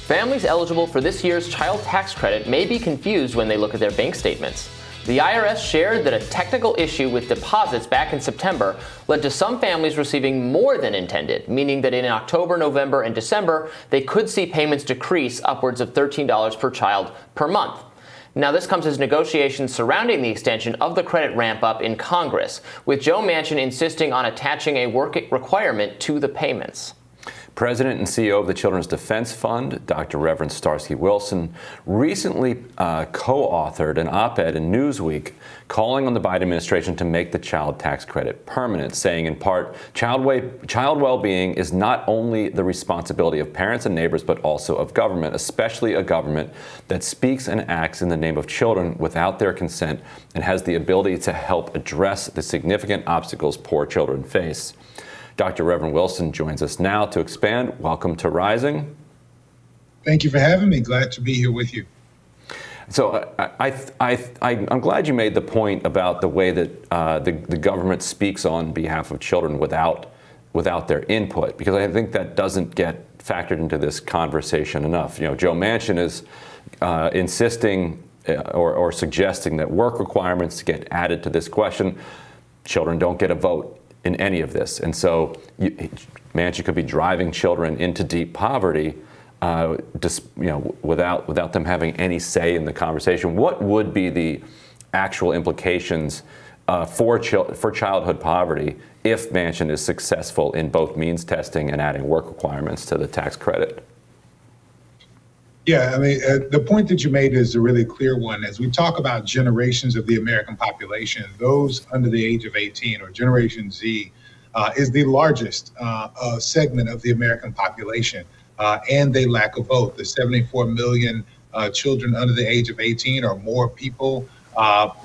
Families eligible for this year's child tax credit may be confused when they look at their bank statements. The IRS shared that a technical issue with deposits back in September led to some families receiving more than intended, meaning that in October, November, and December, they could see payments decrease upwards of $13 per child per month. Now, this comes as negotiations surrounding the extension of the credit ramp up in Congress, with Joe Manchin insisting on attaching a work requirement to the payments. President and CEO of the Children's Defense Fund, Dr. Reverend Starsky Wilson, recently co-authored an op-ed in Newsweek calling on the Biden administration to make the child tax credit permanent, saying in part, child well-being is not only the responsibility of parents and neighbors, but also of government, especially a government that speaks and acts in the name of children without their consent and has the ability to help address the significant obstacles poor children face. Dr. Reverend Wilson joins us now to expand. Welcome to Rising. Thank you for having me. Glad to be here with you. So I'm glad you made the point about the way that the government speaks on behalf of children without their input, because I think that doesn't get factored into this conversation enough. You know, Joe Manchin is insisting or suggesting that work requirements get added to this question. Children don't get a vote in any of this. And so Manchin could be driving children into deep poverty without them having any say in the conversation. What would be the actual implications for childhood poverty if Manchin is successful in both means testing and adding work requirements to the tax credit? Yeah, I mean, the point that you made is a really clear one. As we talk about generations of the American population, those under the age of 18, or Generation Z, is the largest segment of the American population, and they lack a vote. The 74 million children under the age of 18 are more people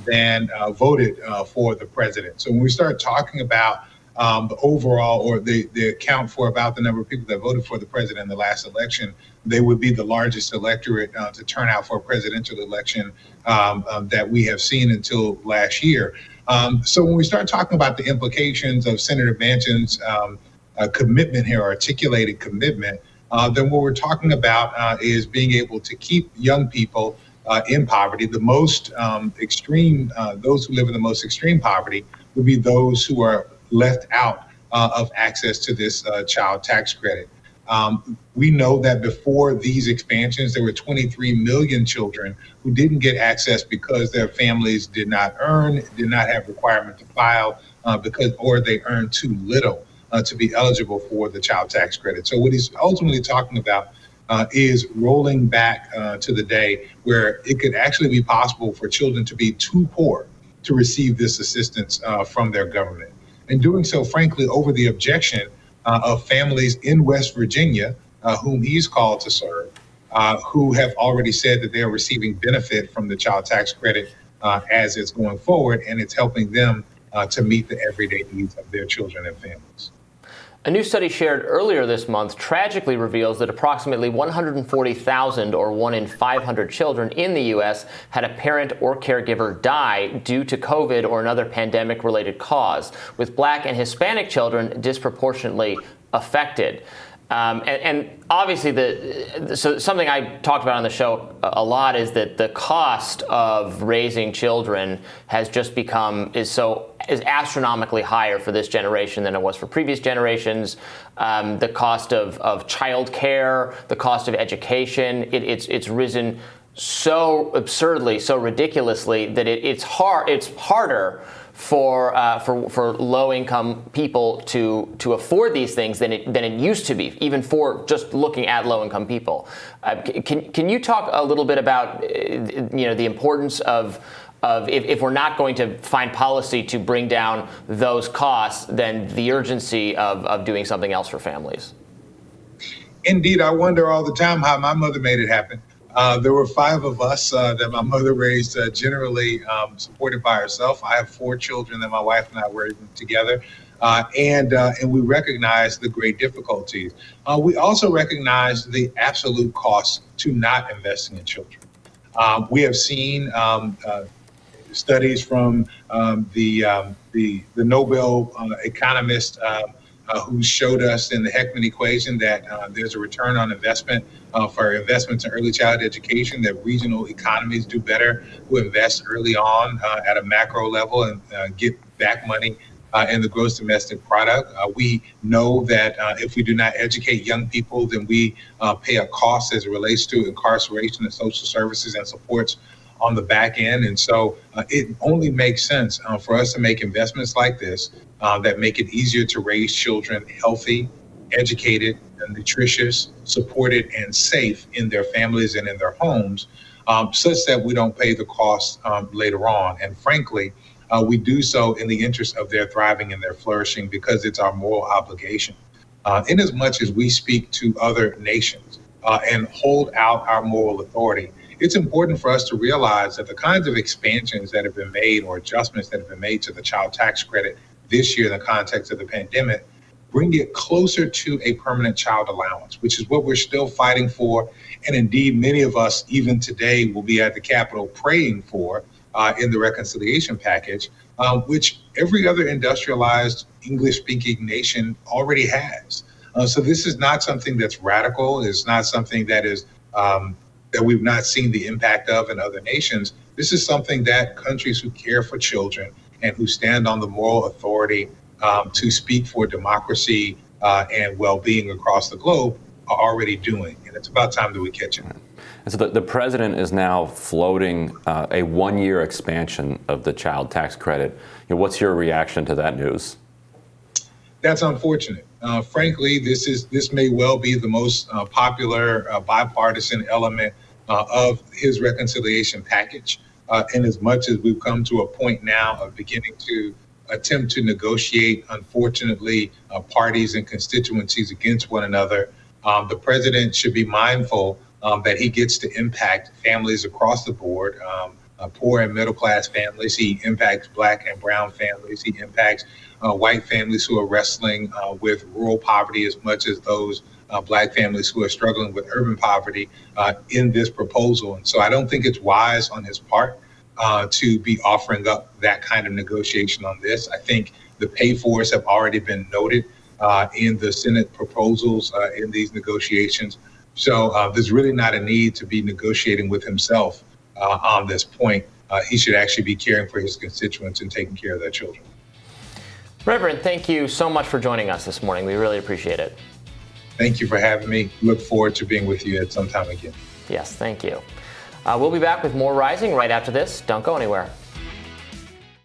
than voted for the president. So when we start talking about the overall, or the account for about the number of people that voted for the president in the last election, they would be the largest electorate to turn out for a presidential election that we have seen until last year. So when we start talking about the implications of Senator Manchin's commitment here, articulated commitment, then what we're talking about is being able to keep young people in poverty. The most extreme, those who live in the most extreme poverty would be those who are left out of access to this child tax credit. We know that before these expansions, there were 23 million children who didn't get access because their families did not earn, did not have requirement to file, or they earned too little to be eligible for the child tax credit. So what he's ultimately talking about is rolling back to the day where it could actually be possible for children to be too poor to receive this assistance from their government. And doing so, frankly, over the objection of families in West Virginia, whom he's called to serve, who have already said that they are receiving benefit from the child tax credit as it's going forward, and it's helping them to meet the everyday needs of their children and families. A new study shared earlier this month tragically reveals that approximately 140,000, or 1 in 500 children in the U.S. had a parent or caregiver die due to COVID or another pandemic-related cause, with Black and Hispanic children disproportionately affected. And obviously, so something I talked about on the show a lot is that the cost of raising children has just is astronomically higher for this generation than it was for previous generations. The cost of child care, the cost of education, it's risen so absurdly, so ridiculously that it's harder for low-income people to afford these things than it used to be, even for just looking at low-income people. Can you talk a little bit about the importance of if we're not going to find policy to bring down those costs, then the urgency of doing something else for families? Indeed, I wonder all the time how my mother made it happen. There were 5 of us that my mother raised, generally supported by herself. I have 4 children that my wife and I were together, and we recognize the great difficulties. We also recognize the absolute cost to not investing in children. We have seen studies from the Nobel economist who showed us in the Heckman equation that there's a return on investment for investments in early childhood education, that regional economies do better who invest early on at a macro level and get back money in the gross domestic product. We know that if we do not educate young people, then we pay a cost as it relates to incarceration and social services and supports on the back end. And so it only makes sense for us to make investments like this that make it easier to raise children healthy, educated, and nutritious, supported, and safe in their families and in their homes, such that we don't pay the cost later on. And frankly, we do so in the interest of their thriving and their flourishing, because it's our moral obligation. In as much as we speak to other nations and hold out our moral authority, it's important for us to realize that the kinds of expansions that have been made or adjustments that have been made to the child tax credit this year in the context of the pandemic bring it closer to a permanent child allowance, which is what we're still fighting for. And indeed, many of us, even today, will be at the Capitol praying for in the reconciliation package, which every other industrialized English-speaking nation already has. So this is not something that's radical. It's not something that is that we've not seen the impact of in other nations. This is something that countries who care for children and who stand on the moral authority to speak for democracy and well-being across the globe are already doing. And it's about time that we catch it. And so the president is now floating a one-year expansion of the child tax credit. What's your reaction to that news? That's unfortunate. Frankly, this may well be the most popular bipartisan element of his reconciliation package. In as much as we've come to a point now of beginning to attempt to negotiate, unfortunately, parties and constituencies against one another, the president should be mindful that he gets to impact families across the board, poor and middle class families. He impacts Black and brown families. He impacts white families who are wrestling with rural poverty as much as those Black families who are struggling with urban poverty in this proposal. And so I don't think it's wise on his part to be offering up that kind of negotiation on this. I think the pay-fors have already been noted in the Senate proposals in these negotiations. So there's really not a need to be negotiating with himself on this point. He should actually be caring for his constituents and taking care of their children. Reverend, thank you so much for joining us this morning. We really appreciate it. Thank you for having me. Look forward to being with you at some time again. Yes, thank you. We'll be back with more Rising right after this. Don't go anywhere.